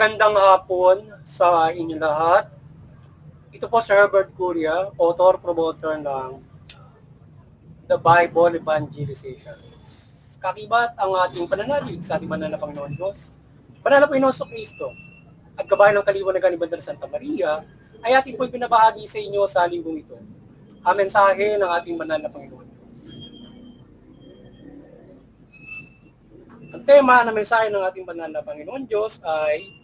Magandang hapon sa inyo lahat. Ito po si Herbert Curia, author, promoter ng The Bible Evangelization. Kakibat ang ating pananalig sa ating banal na Panginoon Diyos, banal na Panginoon Kristo, at kabayan ng kaliwanagan ni Bandar Santa Maria, ay ating po'y pinabahagi sa inyo sa linggong ito. Ang mensahe ng ating banal na Panginoon Diyos. Ang tema ng mensahe ng ating banal na Panginoon Diyos ay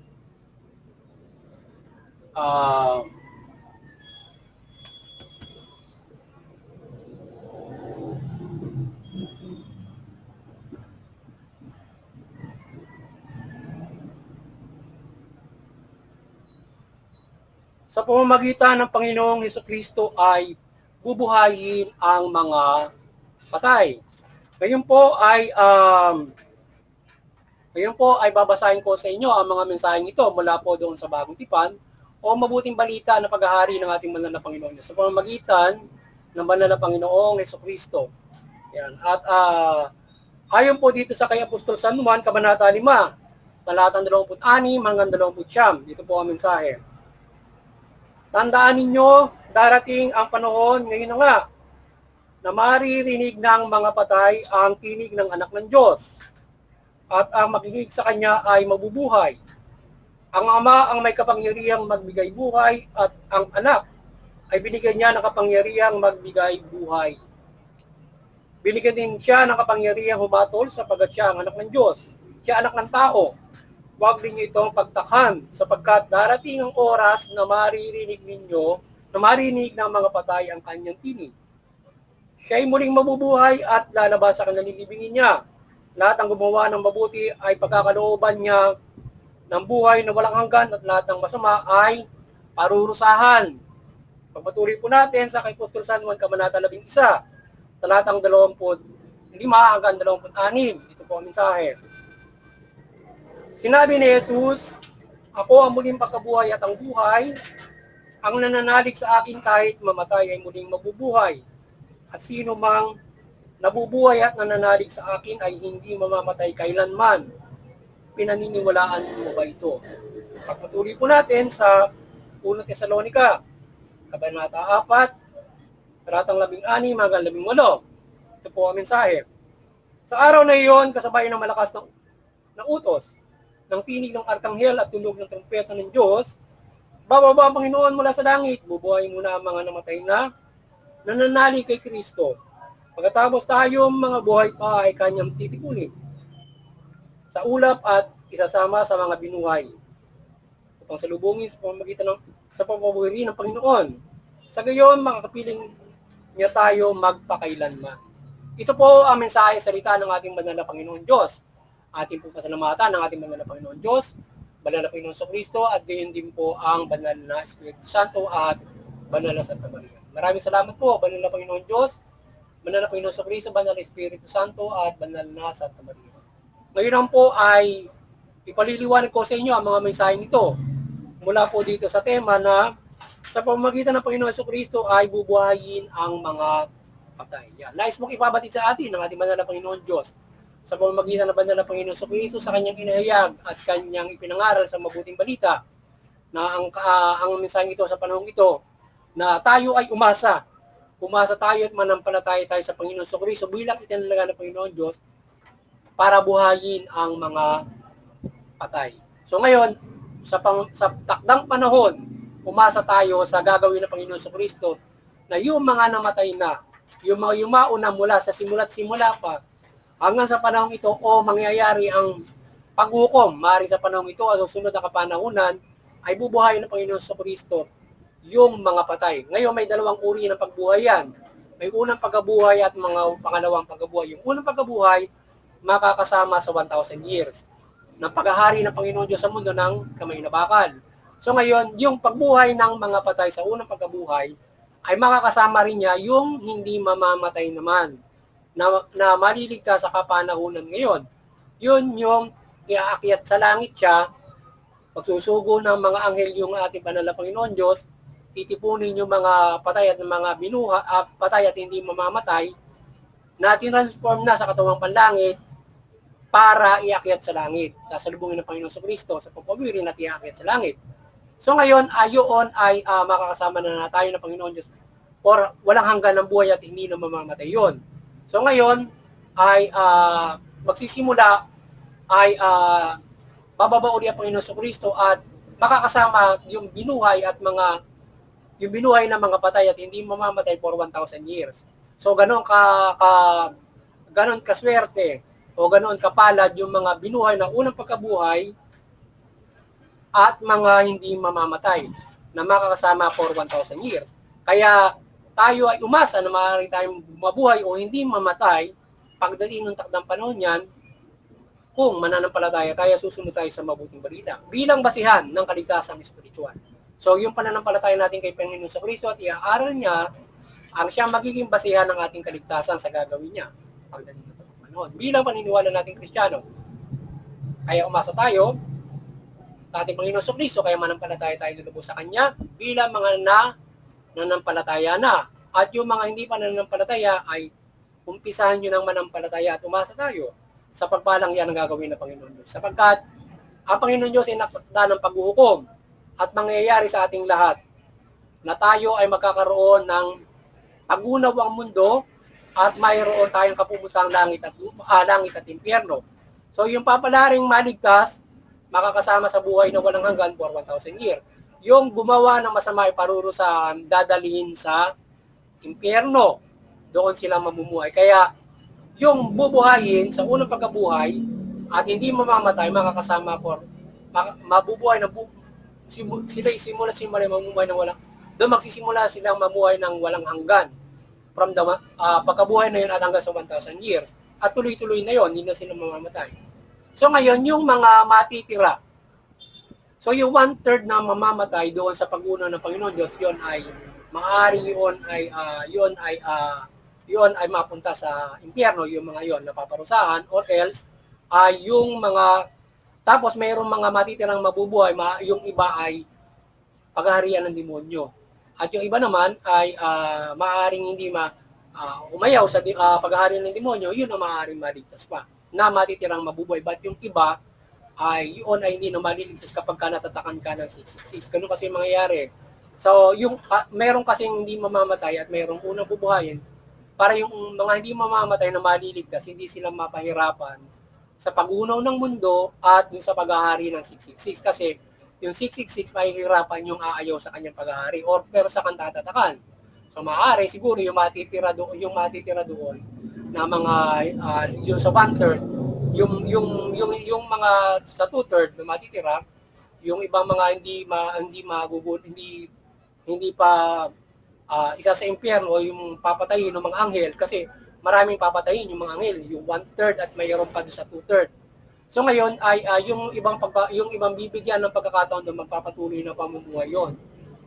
sa pamamagitan ng Panginoong Hesukristo ay bubuhayin ang mga patay. Ngayon po ay babasahin ko sa inyo ang mga mensaheng ito mula po doon sa Bagong Tipan o mabuting balita na paghahari ng ating banal na Panginoon sa pamamagitan ng banal na Panginoong Hesukristo. Yan. At ayon po dito sa kay Apostol San Juan, Kabanata 5, talatang 26 hanggang 29. Dito po ang mensahe. Tandaan ninyo, darating ang panahon, ngayon na nga, na maririnig ng mga patay ang tinig ng anak ng Diyos. At ang makinig sa kanya ay mabubuhay. Ang ama ang may kapangyarihang magbigay buhay at ang anak ay binigyan niya ng kapangyarihang magbigay buhay. Binigyan din siya ng kapangyarihang humatol sapagat siya ang anak ng Diyos. Siya anak ng tao. Huwag ninyo itong pagtakhan sapagkat darating ang oras na maririnig ng mga patay ang kanyang tinig. Siya ay muling mabubuhay at lalabas sa kanyang libingin niya. Lahat ng gumawa ng mabuti ay pagkakalooban niya ng buhay na walang hanggan at lahat ng masama ay parurusahan. Pagpatuloy po natin sa kay Apostol San Juan, Kabanata 11, talatang 25 hanggang 26. Ito po ang mensahe. Sinabi ni Jesus, ako ang muling pagkabuhay at ang buhay. Ang nananalig sa akin kahit mamatay ay muling mabubuhay. At sino mang nabubuhay at nananalig sa akin ay hindi mamamatay kailanman. Pinaniniwalaan mo ba ito? Pagpatuloy po natin sa 1 Tesalonica, Kabanata 4, talatang 16 hanggang 18. Ito po ang mensahe. Sa araw na iyon, kasabay ng malakas na utos, ng tinig ng arkanghel at tunog ng trumpeta ng Diyos, bababa ang Panginoon mula sa langit, bubuhay muna ang mga namatay na nananalig kay Kristo. Pagkatapos tayong mga buhay pa ay kanyang titipunin sa ulap at isasama sa mga binuhay upang salubungin sa pamamagitan sa pamumuhay ng Panginoon. Sa gayon, makakapiling niya tayo magpakailanman. Ito po ang mensahe salita ng ating banal na Panginoon Diyos. Ating po pasalamatan ng ating banal na Panginoon Diyos, banal na Panginoon Kristo, at gayon din po ang banal na Espiritu Santo at banal na Santa Maria. Maraming salamat po, banal na Panginoon Diyos, banal na Panginoon Kristo, banal na Espiritu Santo at banal na Santa Maria. Ngayon po ay ipaliliwanag ko sa inyo ang mga mensaheng ito mula po dito sa tema na sa pamamagitan ng Panginoon Kristo ay bubuhayin ang mga patay. Yan. Nais mong ipabatid sa atin ng ating banal na Panginoon Diyos sa pamamagitan ng banal na Panginoon Kristo sa kanyang inahayag at kanyang ipinangaral sa mabuting balita na ang mensaheng ito sa panahong ito na tayo ay umasa tayo at manampalataya tayo sa Panginoon Kristo bilang itinalaga ng Panginoon Diyos para buhayin ang mga patay. So ngayon, sa takdang panahon, umasa tayo sa gagawin ng Panginoon Kristo na yung mga namatay na, yung mga yumauna mula sa simula pa, hanggang sa panahong ito o mangyayari ang paghukom, maaari sa panahong ito o sunod na kapanahunan, ay bubuhayin ng Panginoon Kristo yung mga patay. Ngayon may dalawang uri ng pagbuhayan. May unang pagkabuhay at mga pangalawang pagkabuhay. Yung unang pagkabuhay, makakasama sa 1,000 years ng paghahari ng Panginoon Diyos sa mundo ng kamay na bakal. So ngayon, yung pagbuhay ng mga patay sa unang pagkabuhay ay makakasama rin niya yung hindi mamamatay naman na maliligtas sa kapanahunan ngayon. Yun yung iaakyat sa langit siya, pagsusugo ng mga anghel yung ating banal na Panginoon Diyos, titipunin yung mga patay at mga patay at hindi mamamatay, na tinransform na sa katawang panlangit, para iakyat sa langit. Sasalubungin ng Panginoon sa Kristo sa pagpawirin at iakyat sa langit. So ngayon, yun ay makakasama na tayo ng Panginoon Diyos or walang hanggan ng buhay at hindi na mamamatay yun. So ngayon ay magsisimula ay bababa uli ang Panginoon sa Kristo at makakasama yung binuhay ng mga patay at hindi mamamatay for 1,000 years. So ganon kaswerte o ganoon kapalad yung mga binuhay ng unang pagkabuhay at mga hindi mamamatay na makakasama for 1,000 years. Kaya tayo ay umasa na maaari tayong mabuhay o hindi mamatay pagdating ng takdang panahon yan kung mananampalataya tayo, susunod tayo sa mabuting balita bilang basihan ng kaligtasang espiritual. So yung pananampalataya natin kay Panginoon sa Kristo at iaaral niya ang siyang magiging basihan ng ating kaligtasan sa gagawin niya pagdating ng panahon. Bilang paniniwala nating Kristiyano, kaya umasa tayo sa ating Panginoon sa Kristo, kaya manampalataya tayo lubos sa Kanya bilang mga nanampalataya na. At yung mga hindi pa nanampalataya ay umpisahan nyo ng manampalataya at umasa tayo sa pagpalang yan ang gagawin ng Panginoon Diyos. Sapagkat ang Panginoon Diyos ay nakatanda ng paghuhukom at mangyayari sa ating lahat na tayo ay magkakaroon ng pagunaw ang mundo at mayroon tayong kapuputang langit at impyerno. So yung papalaring maligtas, makakasama sa buhay na walang hanggan for 1,000 years. Yung gumawa ng masama ay parurusahan, dadalhin sa impyerno. Doon sila mamumuhay. Kaya yung bubuhayin sa unang pagkabuhay at hindi mamamatay, makakasama for mabubuhay na simula mamumuhay ng walang, doon magsisimula silang mamuhay ng walang hanggan from the pagkabuhay na yun at hanggang sa 1,000 years. At tuloy-tuloy na yun, hindi na sila mamamatay. So ngayon, yung mga matitira, so yung 1/3 na mamamatay doon sa pag-unawa ng Panginoon Diyos, yun ay maaaring yun ay mapunta sa impyerno, yung mga yon na paparusahan, or else yung mga, tapos mayroong mga matitirang mabubuhay, yung iba ay paghaharian ng demonyo. At yung iba naman ay maaaring hindi umayaw sa paghaharian ng demonyo, yun ang maaaring maligtas pa na matitirang mabubuhay. But yung iba ay yun ay hindi na maliligtas kapag natatakan ka ng 666. Ganun kasi mangyayari. So yung meron kasing hindi mamamatay at merong unang bubuhayin, para yung mga hindi mamamatay na maliligtas, hindi sila mapahirapan sa pag-unaw ng mundo at yung sa paghahari ng 666. Kasi yung 666 mahihirapan yung aayaw sa kanyang paghahari or pero sa kantatatakan. So maaari siguro yung matitira doon na mga yung sa 1/3, yung mga sa 2/3 na matitira, yung ibang mga hindi pa isa sa impyerno o yung papatayin ng mga anghel, kasi maraming papatayin yung mga anghel, yung 1/3 at mayroon pa doon sa 2/3. So ngayon ay yung ibang bibigyan ng pagkakataon doon magpapatuloy na pamumuhay yon.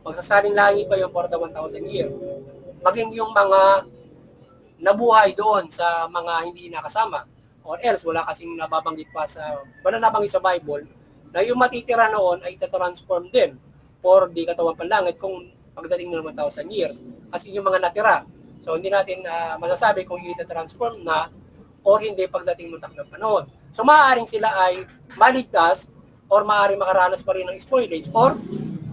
Magsasaling langit pa yung for the 1,000 years. Maging yung mga nabuhay doon sa mga hindi nakasama, or else wala kasing nabanggit sa Bible na yung matitira noon ay itatransform din for di katawan panlangit kung pagdating ng 1,000 years. Kasi yung mga natira, so hindi natin masasabi kung yung itatransform na o hindi pagdating ng takdang panahon. So maaaring sila ay maligtas or maaaring makaranas pa rin ng spoilage or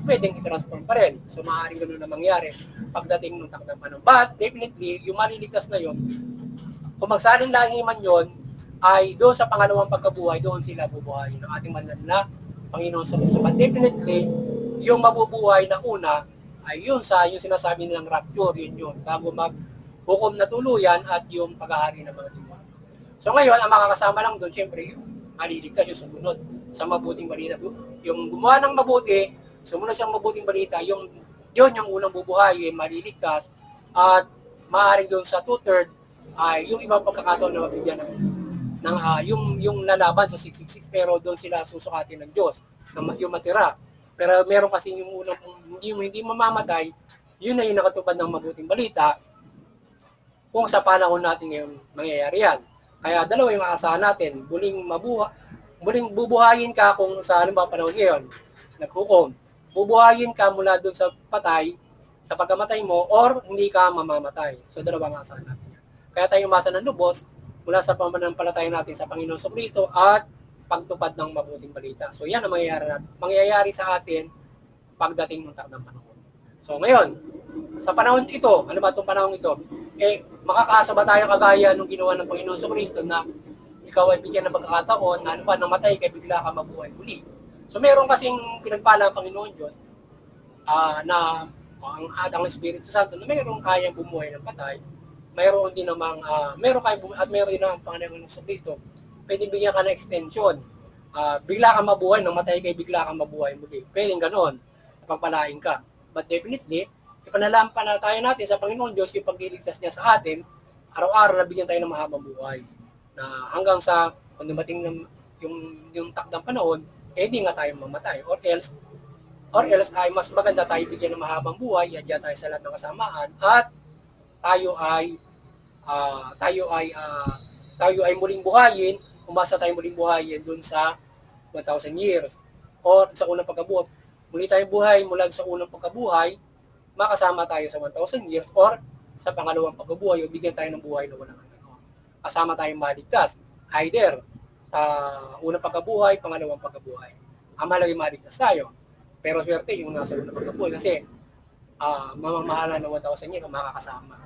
pwedeng i-transform pa rin. So maaaring ganoon na mangyari pagdating ng takdang panahon. But definitely, yung maliligtas na yon, kung magsaling lahi man yon, ay doon sa pangalawang pagkabuhay, doon sila bubuhay ng ating banal na Panginoon sa Kristo. But definitely, yung mabubuhay na una ay yun yung sinasabi nilang rapture, yun bago maghukom na tuluyan at yung paghahari ng mga demonyo. So ngayon, ang makakasama lang doon, syempre, yung maliligtas, yung sumunod sa mabuting balita. Yung gumawa ng mabuti, sumunod sa mabuting balita, yung unang bubuhay, yung maliligtas, at maaaring doon sa 2/3, ay yung ibang pagkakataon na mabigyan ng yung lalaban sa 666, pero doon sila susukatin ng Diyos, yung matira. Pero meron kasi yung unang hindi mamamatay, yun na yung nakatupad ng mabuting balita kung sa panahon natin ngayon mangyayari yan. Kaya dalawa yung aasahan natin, muling bubuhayin ka kung sa halimbawa panahon ngayon, naghukom. Bubuhayin ka mula doon sa patay, sa pagkamatay mo, or hindi ka mamamatay. So dalawa ang aasahan natin. Kaya tayo umasa ng lubos, mula sa pananampalataya natin sa Panginoon Kristo at pagtupad ng mabuting balita. So yan ang mangyayari sa atin pagdating ng takdang panahon. So ngayon, sa panahon ito, ano ba itong panahon ito? Makakaasa ba tayo kagaya nung ginawa ng Panginoon Kristo na ikaw ay bigyan ng pagkakataon na namatay kay bigla ka mabuhay muli. So meron kasing pinagpala ang Panginoon Diyos na ang Espiritu Santo na mayroong kayang bumuhay ng patay, mayroon din namang meron din namang Panginoon Kristo, pwede bigyan ka ng extension. Bigla kang mabuhay, nang matay kay bigla kang mabuhay muli. Pwedeng ganoon, pagpalain ka. But definitely, ipananampalataya natin sa Panginoon Diyos yung pagliligtas niya sa atin, araw-araw na bigyan tayo ng mahabang buhay. Na hanggang sa kung dumating yung takdang panahon, hindi nga tayo mamatay. Or else ay mas maganda tayo bigyan ng mahabang buhay, adya tayo sa lahat ng kasamaan, at tayo ay muling buhayin, umasa tayo muling buhayin dun sa 1,000 years. Or sa unang pagkabuhay, muli tayong buhay mula sa unang pagkabuhay, makasama tayo sa 1,000 years, or sa pangalawang pagkabuhay, o bigyan tayo ng buhay na walang hanggan. Kasama tayong maligtas, either sa unang pagkabuhay, pangalawang pagkabuhay. Ang mahalaga maligtas tayo. Pero swerte yung nasa unang pagkabuhay kasi mamamahala ng 1,000 years ang makakasama.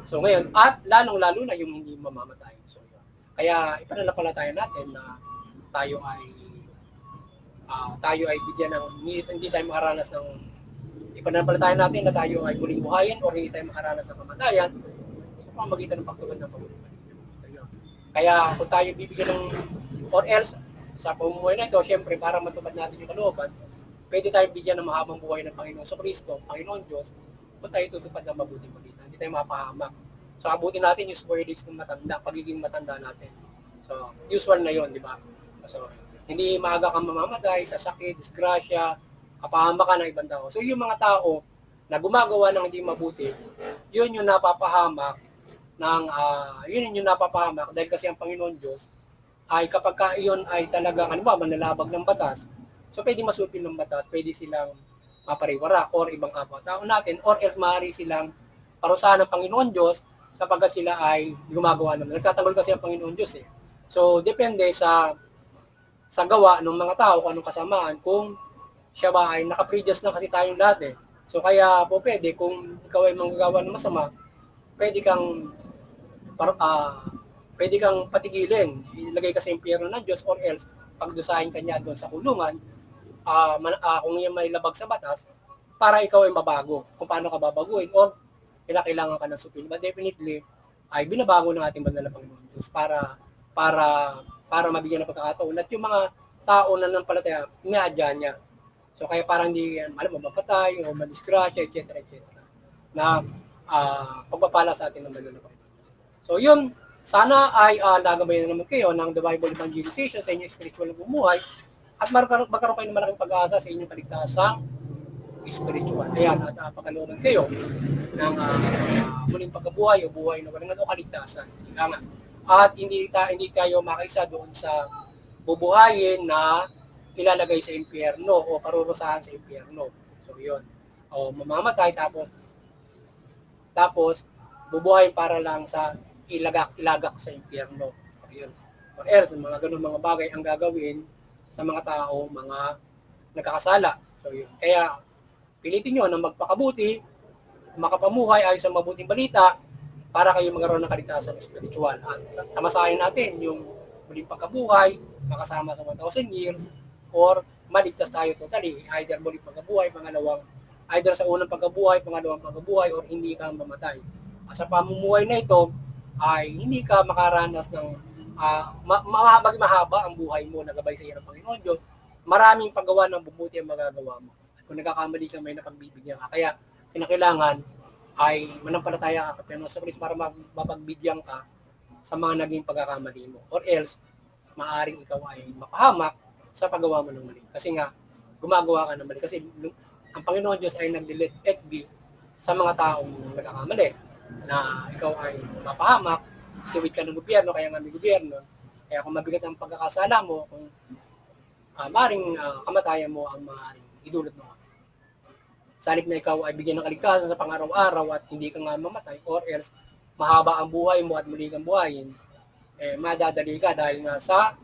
So ngayon, at lalong-lalo na yung hindi mamamatay. So kaya ipananampalataya natin na tayo ay bigyan ng hindi tayo makaranas ng ipananampalataya natin na tayo ay muling buhayin o hindi tayo makaranas ng kamatayan sa pamamagitan ng pagtupad ng mabuting balita. Kaya kung tayo bibigyan ng or else sa pamumuhay na ito, syempre para matupad natin yung kalooban, pwede tayo bigyan ng mahabang buhay ng Panginoon Kristo, Panginoon Diyos, kung tayo tutupad ng mabuting balita. Hindi tayo mapahamak. So abutin natin yung spoilers ng matanda, pagiging matanda natin. So usual na yon, di ba? So hindi maaga kang mamamatay sa sakit, disgrasya, kapahama ka ng ibang tao. So yung mga tao na gumagawa ng hindi mabuti, yun yung napapahamak dahil kasi ang Panginoon Diyos ay kapag iyon ay talagang manlalabag ng batas, so pwede masupil ng batas, pwede silang mapariwara or ibang kapwa-tao natin, or else maaari silang parusahan ng Panginoon Diyos sapagkat sila ay gumagawa naman. Nagtatanggol kasi ang Panginoon Diyos eh. So depende sa gawa ng mga tao kung anong kasamaan, kung siya ba ay nakaprevious na kasi tayong lahat eh. So kaya po pwede, kung ikaw ay manggagawa ng masama, pwede kang patigilin, ilagay ka sa impyerno ng Diyos, or else pagdusahin ka niya doon sa kulungan, kung yan may labag sa batas, para ikaw ay mabago, kung paano ka babaguhin, or kailangan ka ng supil. But definitely, ay binabago ng ating banal na Panginoon Diyos para mabigyan ng pagkakataon. At yung mga tao na nanampalataya, inaadya niya. So kaya parang hindi mapatay, o madisgrasya, etc. na pagpapala sa atin ng banal na Panginoon. So yun, sana ay nagabayan naman kayo ng The Bible Evangelization sa inyong spiritual na bumuhay at magkaroon kayo ng malaking pag-asa sa inyong kaligtasang spiritual. Ayan, at pakalooban kayo ng muling pagkabuhay o buhay na walang kaligtasan. At hindi kayo makaisa doon sa bubuhayin na ilalagay sa impyerno o parurusahan sa impyerno. So yun. O mamamatay tapos bubuhayin para lang sa ilagak sa impyerno. Or else, mga ganun mga bagay ang gagawin sa mga tao, mga nagkakasala. So yun. Kaya pilitin nyo na magpakabuti, makapamuhay ayon sa mabuting balita para kayo magkaroon ng kaligtasan spiritual. At tamasahin natin yung muling pagkabuhay, makasama sa 1,000 years, or maligtas tayo totally, either muling pagkabuhay, either sa unang pagkabuhay, pangalawang pagkabuhay, or hindi ka mamatay. Sa pamumuhay na ito, ay hindi ka makaranas ng mahaba ang buhay mo na gabay sa iyo ng Panginoon Diyos. Maraming paggawa ng bubuti ang magagawa mo. Kung nagkakamali ka, may napagbibigyan ka. Kaya kinakailangan ay manampalataya ka kay Panginoon Kristo para mapagbigyan ka sa mga naging pagkakamali mo. Or else, maaring ikaw ay mapahamak sa paggawa mo ng mali. Kasi nga, gumagawa ka ng mali. Kasi ang Panginoon Diyos ay nag-delete FB sa mga taong nagkakamali na ikaw ay mapahamak, tuwid ka ng gobyerno, kaya nga may gobyerno. Kaya kung mabigat ang pagkakasala mo, kung maaaring kamatayan mo ang maaaring idulot mo. Salit na ikaw ay bigyan ng kaligtasan sa pang-araw-araw at hindi ka nga mamatay, or else mahaba ang buhay mo at muli kang buhayin, madadali ka dahil nga sa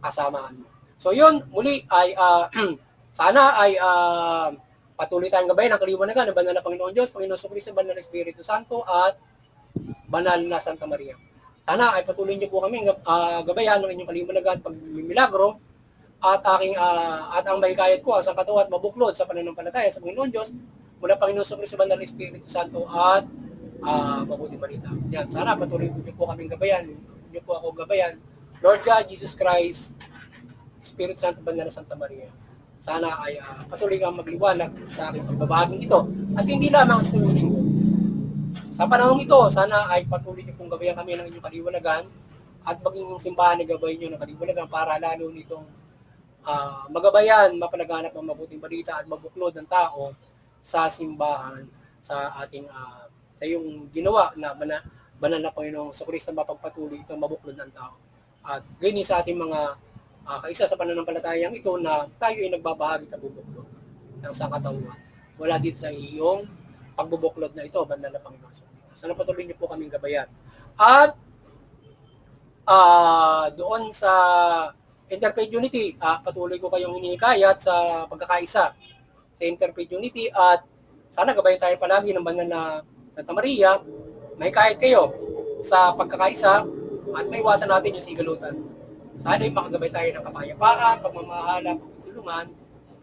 kasamaan mo. So yun, muli ay sana ay patuloy tayong gabayan ng kaliwanagan ng banal na Panginoon Diyos, Panginoon Jesucristo, banal na Espiritu Santo, at banal na Santa Maria. Sana ay patuloy niyo po kami gabayan ng inyong kaliwanagan, pagmimilagro, at ang mahikayat ko sa katuwa at mabuklod sa pananampalataya sa Panginoon Diyos, mula Panginoon Jesucristo, banal na Espiritu Santo, at mabuting balita. Yan, sana patuloy niyo po kaming gabayan, niyo po ako gabayan, Lord God, Jesus Christ, Espiritu Santo, banal na Santa Maria. Sana ay patuloy kang magliwanag sa aking pagbabahaging ito. At hindi lamang sa tuwing linggo. Sa panahon ito, sana ay patuloy niyo pong gabayan kami ng inyong kaliwanagan at maging yung simbahan na gabayan niyo ng kaliwanagan para lalo nitong magabayan, mapalaganap ng mabuting balita at mabuklod ng tao sa simbahan, sa ating sa yung ginawa na banal na Panginoong Jesucristo na mapagpatuloy itong mabuklod ng tao. At ganyan sa ating mga kaisa sa pananampalatayang ito na tayo ay nagbabahagi sa bubuklod ng sangkatauhan. Wala dito sa iyong pagbubuklod na ito, banal na Panginoon. Sana patuloy niyo po kaming gabayan. At doon sa Interfaith Unity, patuloy ko kayong hinihikayat sa pagkakaisa sa Interfaith Unity at sana gabayan tayo palagi ng banal na Santa Maria. May kahit kayo sa pagkakaisa at maiwasan natin yung sigalutan. Sana ay makagabay tayo ng kapayapaan, pagmamahala, pagtutulungan,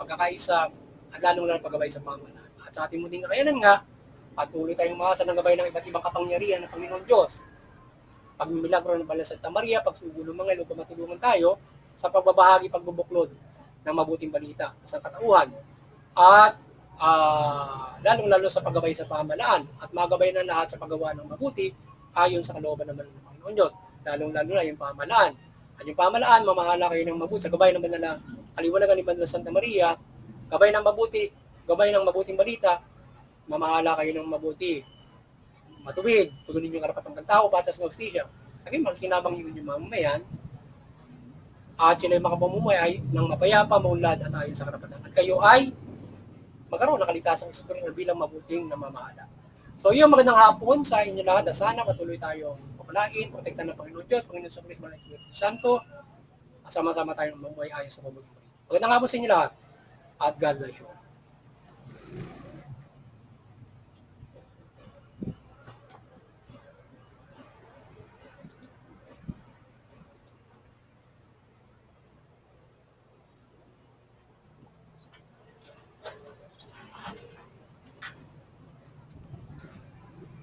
pagkakaisa, at lalong paggabay sa pamahalaan. At sa ating muling kakayanan nga, patuloy tayong maasa ng gabay ng iba't ibang kapangyarihan ng Panginoon Diyos. Pagmimilagro ng banal na Santa Maria, pagsugulo mga upang matulungan tayo sa pagbabahagi, pagbubuklod ng mabuting balita sa katauhan. At lalong-lalo sa paggabay sa pamahalaan at magabay na lahat sa paggawa ng mabuti ayon sa kalooban naman ng Panginoon Diyos. Lalong-lalo na yung pamahalaan. At yung pamahalaan, mamahala kayo ng mabuti sa gabay ng banal na kaliwanagan ni Banal Santa Maria, gabay ng mabuti, gabay ng mabuting balita, mamahala kayo ng mabuti. Matuwid, tugunin yung karapatang ng tao, batas ng hustisya. Saging magkinabang yun yung mamamayan, at sila yung makapamumuhay ng mapayapa, maunlad at ayon sa karapatan. At kayo ay magkaroon ng kaligtasang espiritual bilang mabuting namamahala. So yun, magandang hapon sa inyo lahat na sana patuloy tayong pagpalain, protektahan ng Panginoon Diyos, Panginoon Jesucristo, Banal na Espiritu Santo, sama-sama tayong mamuhay ayon sa mabuting balita. Magandang hapon sa inyo lahat at God bless you.